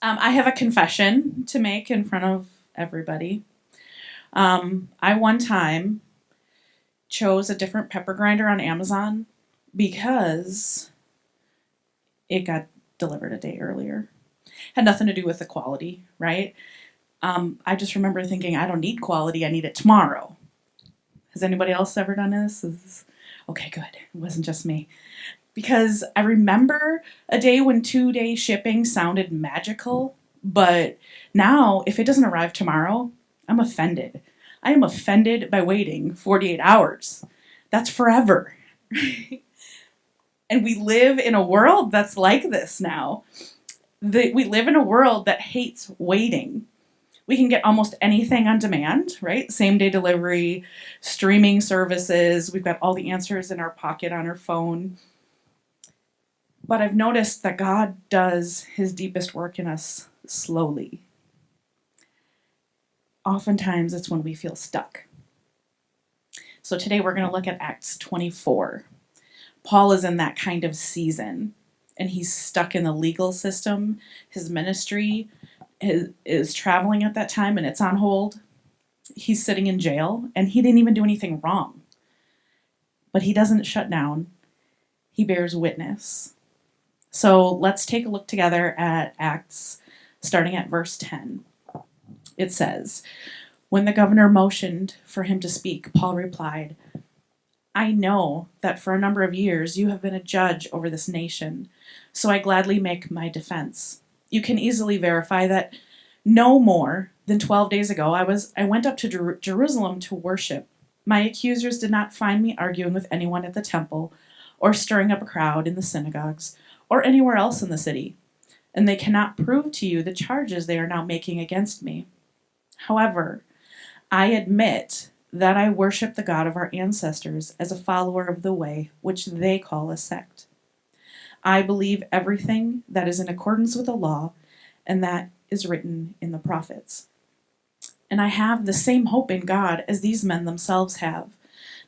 I have a confession to make in front of everybody. I one time chose a different pepper grinder on Amazon because it got delivered a day earlier. Had nothing to do with the quality, right? I just remember thinking, I don't need quality, I need it tomorrow. Has anybody else ever done this? Okay, good. It wasn't just me. Because I remember a day when 2-day shipping sounded magical, but now if it doesn't arrive tomorrow, I'm offended. I am offended by waiting 48 hours. That's forever. And we live in a world that's like this now. We live in a world that hates waiting. We can get almost anything on demand, right? Same day delivery, streaming services. We've got all the answers in our pocket on our phone. But I've noticed that God does his deepest work in us slowly. Oftentimes it's when we feel stuck. So today we're going to look at Acts 24. Paul is in that kind of season, and he's stuck in the legal system. His ministry is traveling at that time, and it's on hold. He's sitting in jail, and he didn't even do anything wrong. But he doesn't shut down. He bears witness. So let's take a look together at Acts, starting at verse 10. It says, "When the governor motioned for him to speak, Paul replied, 'I know that for a number of years you have been a judge over this nation, so I gladly make my defense. You can easily verify that no more than 12 days ago I went up to Jerusalem to worship. My accusers did not find me arguing with anyone at the temple or stirring up a crowd in the synagogues or anywhere else in the city, and they cannot prove to you the charges they are now making against me. However, I admit that I worship the God of our ancestors as a follower of the way, which they call a sect. I believe everything that is in accordance with the law and that is written in the prophets. And I have the same hope in God as these men themselves have,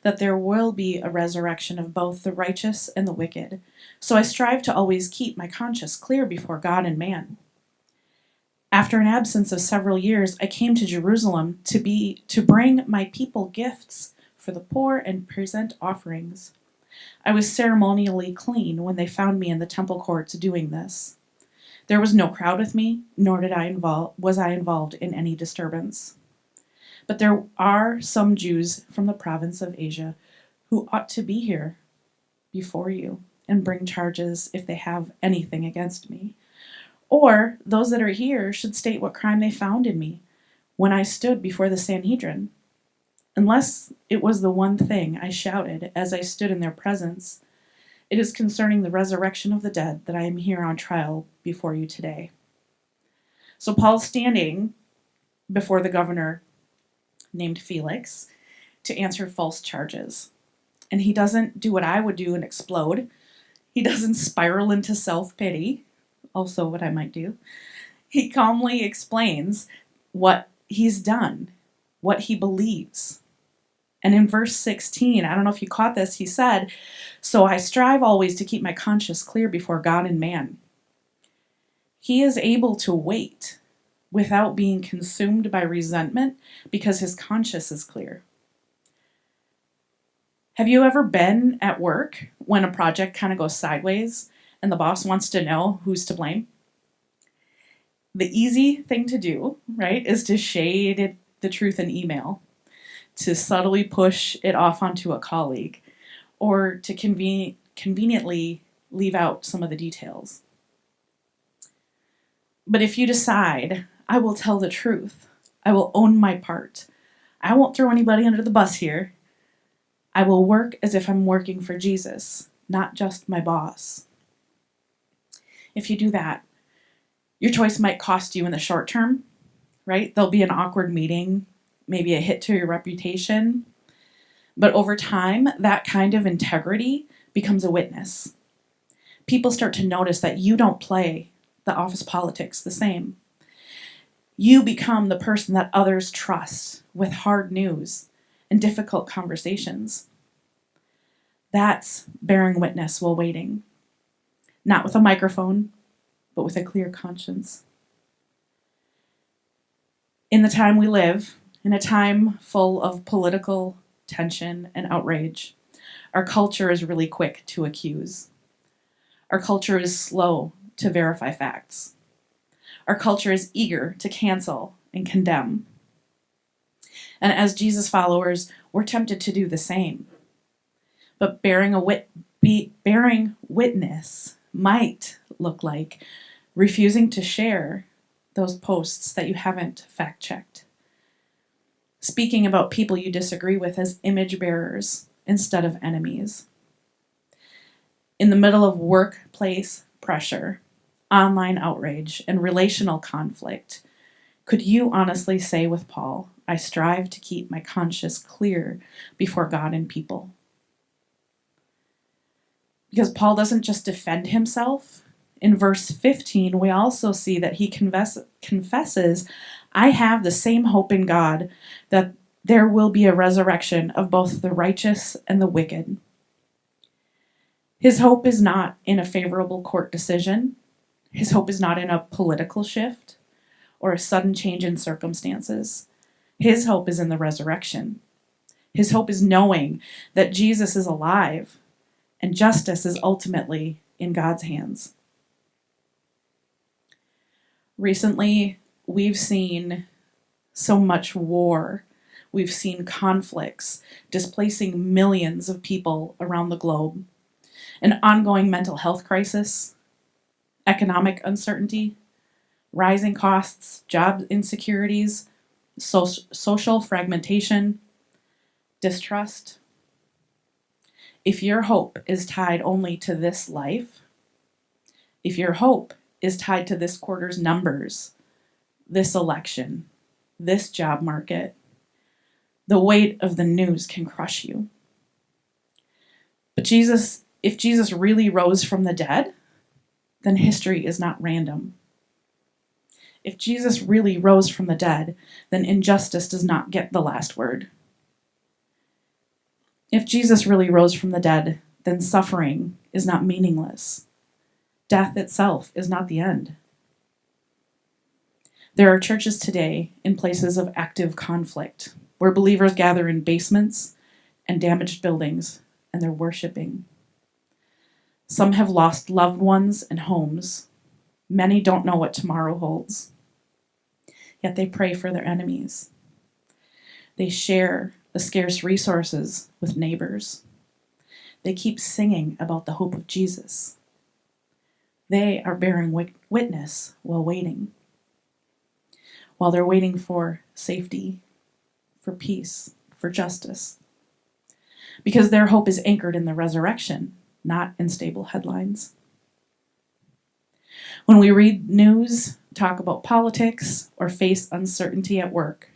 that there will be a resurrection of both the righteous and the wicked. So I strive to always keep my conscience clear before God and man. After an absence of several years, I came to Jerusalem to bring my people gifts for the poor and present offerings. I was ceremonially clean when they found me in the temple courts doing this. There was no crowd with me, nor was I involved in any disturbance. But there are some Jews from the province of Asia who ought to be here before you and bring charges if they have anything against me. Or those that are here should state what crime they found in me when I stood before the Sanhedrin. Unless it was the one thing I shouted as I stood in their presence, it is concerning the resurrection of the dead that I am here on trial before you today." So Paul's standing before the governor named Felix to answer false charges. And he doesn't do what I would do and explode. He doesn't spiral into self-pity, also what I might do. He calmly explains what he's done, what he believes. And in verse 16, I don't know if you caught this, he said, "So I strive always to keep my conscience clear before God and man." He is able to wait without being consumed by resentment because his conscience is clear. Have you ever been at work when a project kind of goes sideways and the boss wants to know who's to blame? The easy thing to do, right, is to shade the truth in email, to subtly push it off onto a colleague, or to conveniently leave out some of the details. But if you decide, I will tell the truth, I will own my part, I won't throw anybody under the bus here, I will work as if I'm working for Jesus, not just my boss. If you do that, your choice might cost you in the short term, right? There'll be an awkward meeting, maybe a hit to your reputation. But over time, that kind of integrity becomes a witness. People start to notice that you don't play the office politics the same. You become the person that others trust with hard news and difficult conversations. That's bearing witness while waiting. Not with a microphone, but with a clear conscience. In the time we live, in a time full of political tension and outrage, our culture is really quick to accuse. Our culture is slow to verify facts. Our culture is eager to cancel and condemn. And as Jesus followers, we're tempted to do the same. But bearing witness might look like refusing to share those posts that you haven't fact-checked. Speaking about people you disagree with as image bearers instead of enemies. In the middle of workplace pressure, online outrage, and relational conflict, could you honestly say with Paul, I strive to keep my conscience clear before God and people? Because Paul doesn't just defend himself. In verse 15, we also see that he confesses, I have the same hope in God that there will be a resurrection of both the righteous and the wicked. His hope is not in a favorable court decision. His hope is not in a political shift or a sudden change in circumstances. His hope is in the resurrection. His hope is knowing that Jesus is alive and justice is ultimately in God's hands. Recently, we've seen so much war. We've seen conflicts displacing millions of people around the globe, an ongoing mental health crisis, economic uncertainty, rising costs, job insecurities, social fragmentation, distrust. If your hope is tied only to this life, if your hope is tied to this quarter's numbers, this election, this job market, the weight of the news can crush you. But if Jesus really rose from the dead, then history is not random. If Jesus really rose from the dead, then injustice does not get the last word. If Jesus really rose from the dead, then suffering is not meaningless. Death itself is not the end. There are churches today in places of active conflict, where believers gather in basements and damaged buildings, and they're worshiping. Some have lost loved ones and homes. Many don't know what tomorrow holds. Yet they pray for their enemies. They share the scarce resources with neighbors. They keep singing about the hope of Jesus. They are bearing witness while waiting. While they're waiting for safety, for peace, for justice. Because their hope is anchored in the resurrection, not in stable headlines. When we read news, talk about politics, or face uncertainty at work,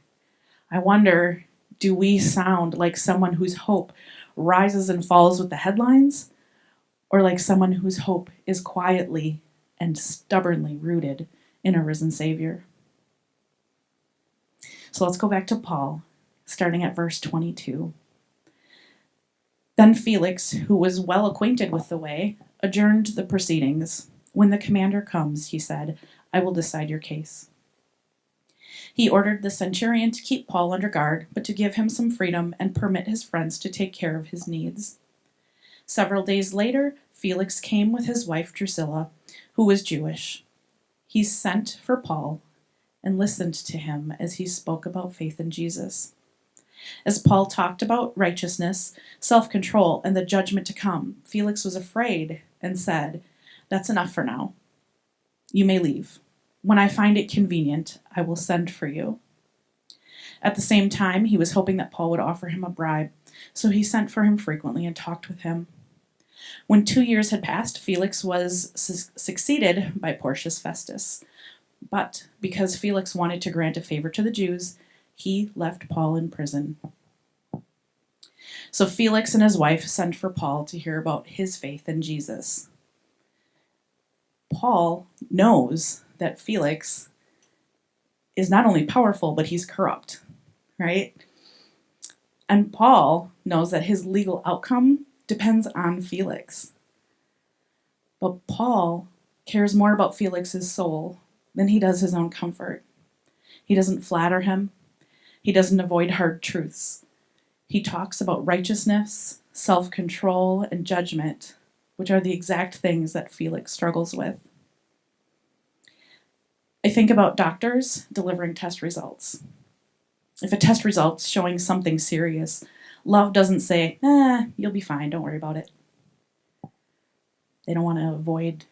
I wonder, do we sound like someone whose hope rises and falls with the headlines, or like someone whose hope is quietly and stubbornly rooted in a risen Savior? So let's go back to Paul, starting at verse 22. Then Felix, who was well acquainted with the way, adjourned the proceedings. When the commander comes, he said, I will decide your case. He ordered the centurion to keep Paul under guard, but to give him some freedom and permit his friends to take care of his needs. Several days later, Felix came with his wife Drusilla, who was Jewish. He sent for Paul and listened to him as he spoke about faith in Jesus. As Paul talked about righteousness, self-control, and the judgment to come, Felix was afraid and said, That's enough for now. You may leave. When I find it convenient, I will send for you. At the same time, he was hoping that Paul would offer him a bribe, so he sent for him frequently and talked with him. When 2 years had passed, Felix was succeeded by Porcius Festus. But because Felix wanted to grant a favor to the Jews, he left Paul in prison. So Felix and his wife sent for Paul to hear about his faith in Jesus. Paul knows that Felix is not only powerful, but he's corrupt, right? And Paul knows that his legal outcome depends on Felix. But Paul cares more about Felix's soul than he does his own comfort. He doesn't flatter him. He doesn't avoid hard truths. He talks about righteousness, self-control, and judgment, which are the exact things that Felix struggles with. I think about doctors delivering test results. If a test result's showing something serious, love doesn't say, you'll be fine, don't worry about it. They want to avoid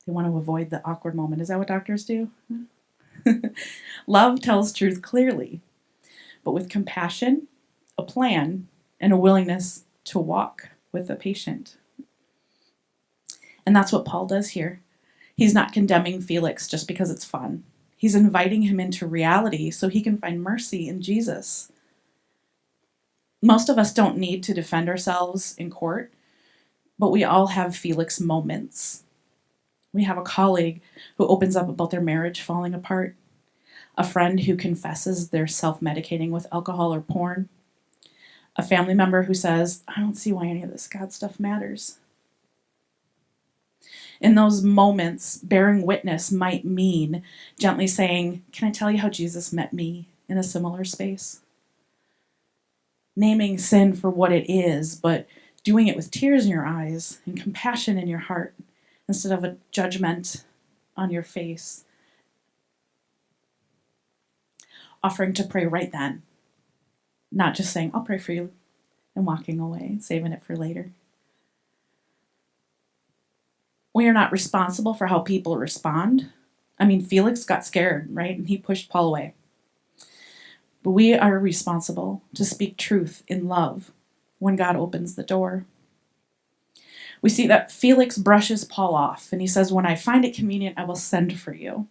the awkward moment. Is that what doctors do? Love tells truth clearly, but with compassion, a plan, and a willingness to walk with the patient. And that's what Paul does here. He's not condemning Felix just because it's fun. He's inviting him into reality so he can find mercy in Jesus. Most of us don't need to defend ourselves in court, but we all have Felix moments. We have a colleague who opens up about their marriage falling apart, a friend who confesses they're self-medicating with alcohol or porn, a family member who says, I don't see why any of this God stuff matters. In those moments, bearing witness might mean gently saying, can I tell you how Jesus met me in a similar space? Naming sin for what it is, but doing it with tears in your eyes and compassion in your heart instead of a judgment on your face. Offering to pray right then, not just saying, I'll pray for you, and walking away, saving it for later. We are not responsible for how people respond. I mean, Felix got scared, right? And he pushed Paul away. But we are responsible to speak truth in love when God opens the door. We see that Felix brushes Paul off, and he says, when I find it convenient, I will send for you.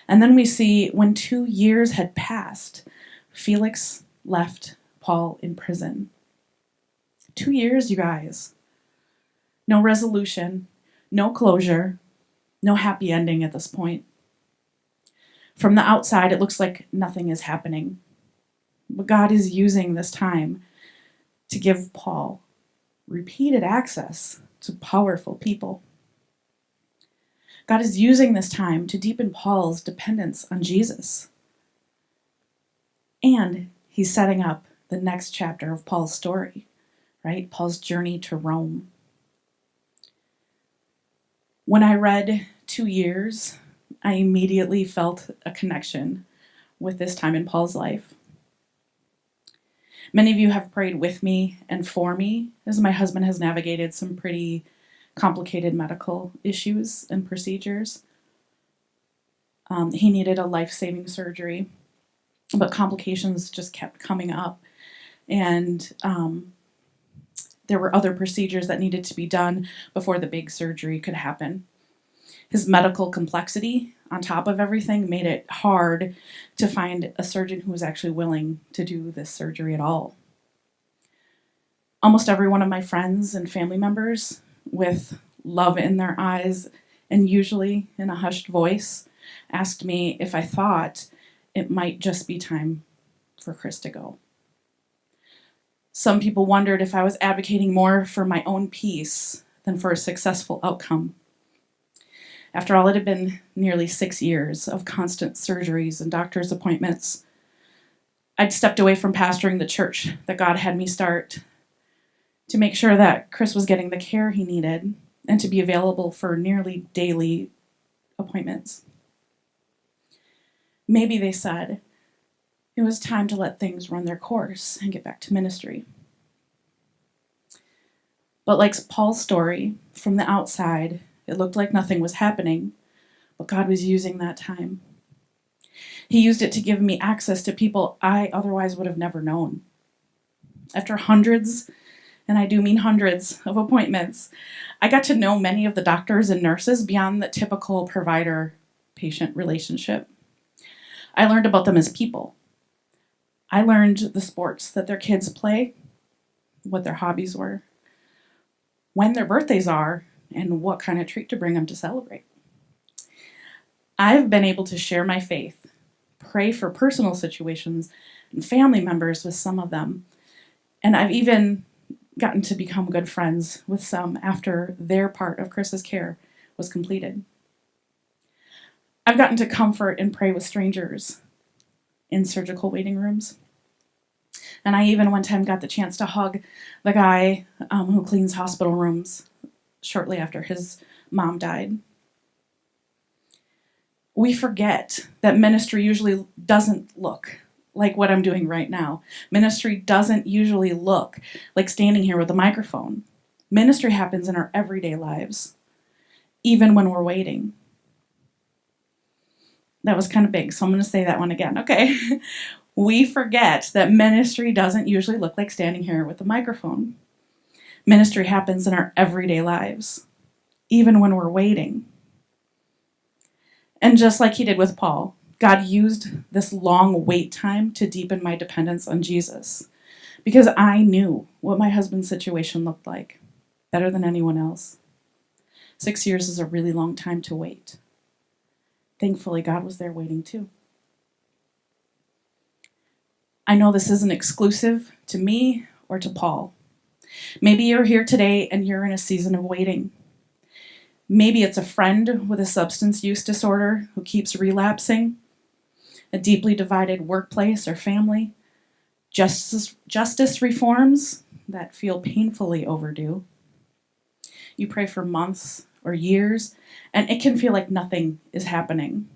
And then we see when 2 years had passed, Felix left Paul in prison. 2 years, you guys. No resolution, no closure, no happy ending at this point. From the outside, it looks like nothing is happening. But God is using this time to give Paul repeated access to powerful people. God is using this time to deepen Paul's dependence on Jesus. And he's setting up the next chapter of Paul's story, right? Paul's journey to Rome. When I read 2 years, I immediately felt a connection with this time in Paul's life. Many of you have prayed with me and for me as my husband has navigated some pretty complicated medical issues and procedures. He needed a life-saving surgery, but complications just kept coming up. And there were other procedures that needed to be done before the big surgery could happen. His medical complexity, on top of everything, made it hard to find a surgeon who was actually willing to do this surgery at all. Almost every one of my friends and family members, with love in their eyes and usually in a hushed voice, asked me if I thought it might just be time for Chris to go. Some people wondered if I was advocating more for my own peace than for a successful outcome. After all, it had been nearly 6 years of constant surgeries and doctor's appointments. I'd stepped away from pastoring the church that God had me start to make sure that Chris was getting the care he needed and to be available for nearly daily appointments. Maybe they said it was time to let things run their course and get back to ministry. But like Paul's story, from the outside, it looked like nothing was happening, but God was using that time. He used it to give me access to people I otherwise would have never known. After hundreds, and I do mean hundreds, of appointments, I got to know many of the doctors and nurses beyond the typical provider-patient relationship. I learned about them as people. I learned the sports that their kids play, what their hobbies were, when their birthdays are, and what kind of treat to bring them to celebrate. I've been able to share my faith, pray for personal situations and family members with some of them, and I've even gotten to become good friends with some after their part of Chris's care was completed. I've gotten to comfort and pray with strangers in surgical waiting rooms. And I even one time got the chance to hug the guy who cleans hospital rooms shortly after his mom died. We forget that ministry usually doesn't look like what I'm doing right now. Ministry doesn't usually look like standing here with a microphone. Ministry happens in our everyday lives, even when we're waiting. That was kind of big, so I'm going to say that one again, okay? We forget that ministry doesn't usually look like standing here with a microphone. Ministry happens in our everyday lives, even when we're waiting. And just like he did with Paul, God used this long wait time to deepen my dependence on Jesus, because I knew what my husband's situation looked like better than anyone else. 6 years is a really long time to wait. Thankfully, God was there waiting too. I know this isn't exclusive to me or to Paul. Maybe you're here today and you're in a season of waiting. Maybe it's a friend with a substance use disorder who keeps relapsing, a deeply divided workplace or family, justice reforms that feel painfully overdue. You pray for months or years, and it can feel like nothing is happening.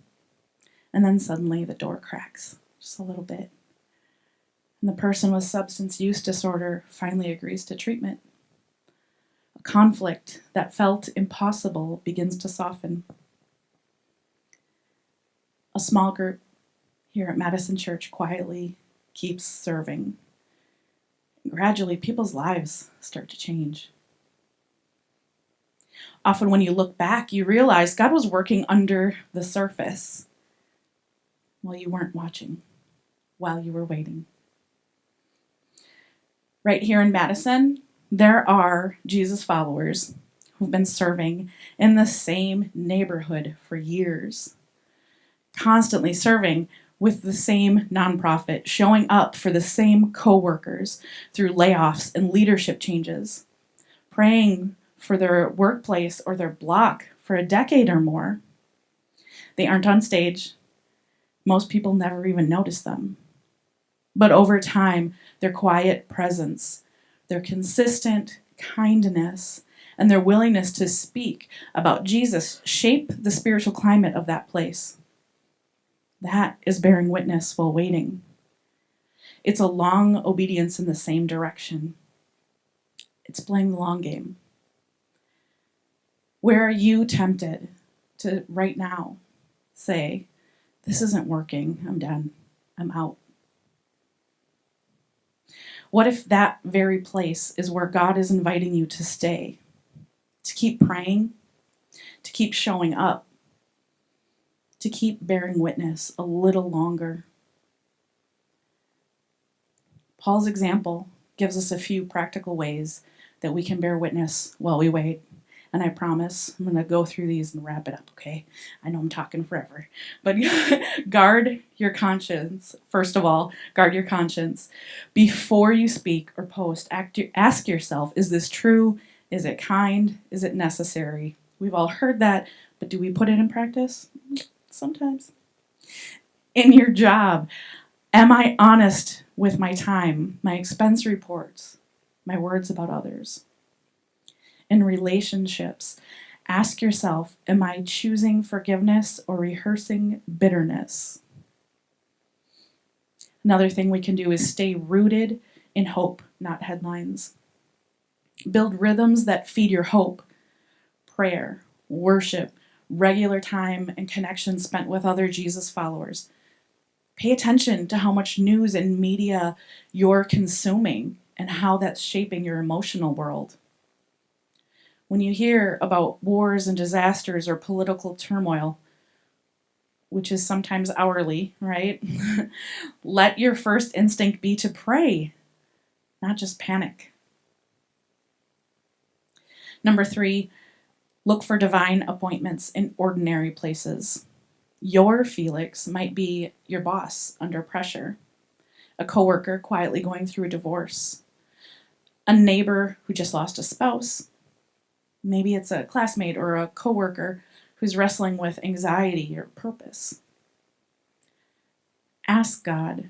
And then suddenly the door cracks just a little bit. And the person with substance use disorder finally agrees to treatment. A conflict that felt impossible begins to soften. A small group here at Madison Church quietly keeps serving. Gradually, people's lives start to change. Often when you look back, you realize God was working under the surface while you weren't watching, while you were waiting. Right here in Madison, there are Jesus followers who've been serving in the same neighborhood for years, constantly serving with the same nonprofit, showing up for the same coworkers through layoffs and leadership changes, praying for their workplace or their block for a decade or more. They aren't on stage. Most people never even notice them. But over time, their quiet presence, their consistent kindness, and their willingness to speak about Jesus shape the spiritual climate of that place. That is bearing witness while waiting. It's a long obedience in the same direction. It's playing the long game. Where are you tempted to right now say, this isn't working, I'm done, I'm out? What if that very place is where God is inviting you to stay, to keep praying, to keep showing up, to keep bearing witness a little longer? Paul's example gives us a few practical ways that we can bear witness while we wait. And I promise I'm going to go through these and wrap it up, okay? I know I'm talking forever. But guard your conscience. First of all, guard your conscience. Before you speak or post, ask yourself, is this true? Is it kind? Is it necessary? We've all heard that, but do we put it in practice? Sometimes. In your job, am I honest with my time, my expense reports, my words about others? In relationships, ask yourself, am I choosing forgiveness or rehearsing bitterness? Another thing we can do is stay rooted in hope, not headlines. Build rhythms that feed your hope. Prayer, worship, regular time, and connection spent with other Jesus followers. Pay attention to how much news and media you're consuming and how that's shaping your emotional world. When you hear about wars and disasters or political turmoil, which is sometimes hourly, right? Let your first instinct be to pray, not just panic. Number 3, look for divine appointments in ordinary places. Your Felix might be your boss under pressure, a coworker quietly going through a divorce, a neighbor who just lost a spouse. Maybe it's a classmate or a coworker who's wrestling with anxiety or purpose. Ask God,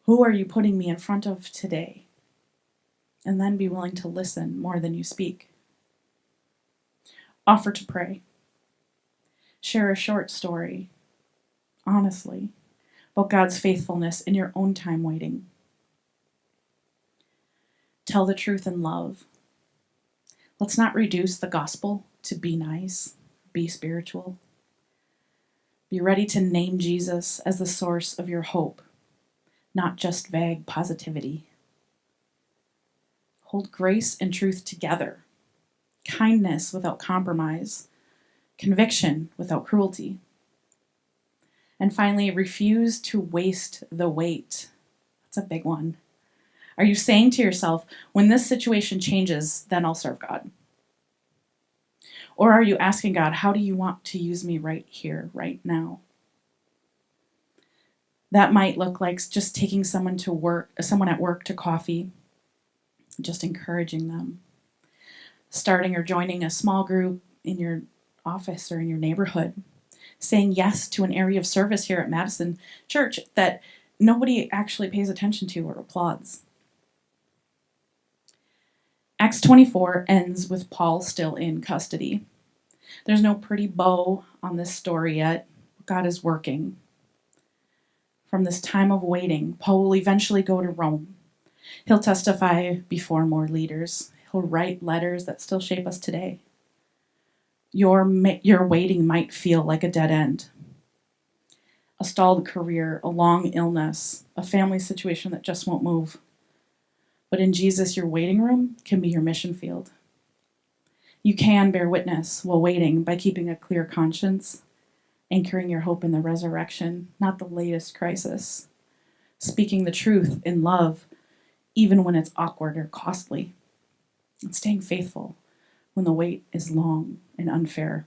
who are you putting me in front of today? And then be willing to listen more than you speak. Offer to pray. Share a short story, honestly, about God's faithfulness in your own time waiting. Tell the truth in love. Let's not reduce the gospel to be nice, be spiritual. Be ready to name Jesus as the source of your hope, not just vague positivity. Hold grace and truth together, kindness without compromise, conviction without cruelty. And finally, refuse to waste the wait. That's a big one. Are you saying to yourself, when this situation changes, then I'll serve God? Or are you asking God, how do you want to use me right here, right now? That might look like just taking someone at work to coffee, just encouraging them. Starting or joining a small group in your office or in your neighborhood. Saying yes to an area of service here at Madison Church that nobody actually pays attention to or applauds. Acts 24 ends with Paul still in custody. There's no pretty bow on this story yet. God is working. From this time of waiting, Paul will eventually go to Rome. He'll testify before more leaders. He'll write letters that still shape us today. Your waiting might feel like a dead end. A stalled career, a long illness, a family situation that just won't move. But in Jesus, your waiting room can be your mission field. You can bear witness while waiting by keeping a clear conscience, anchoring your hope in the resurrection, not the latest crisis, speaking the truth in love, even when it's awkward or costly, and staying faithful when the wait is long and unfair.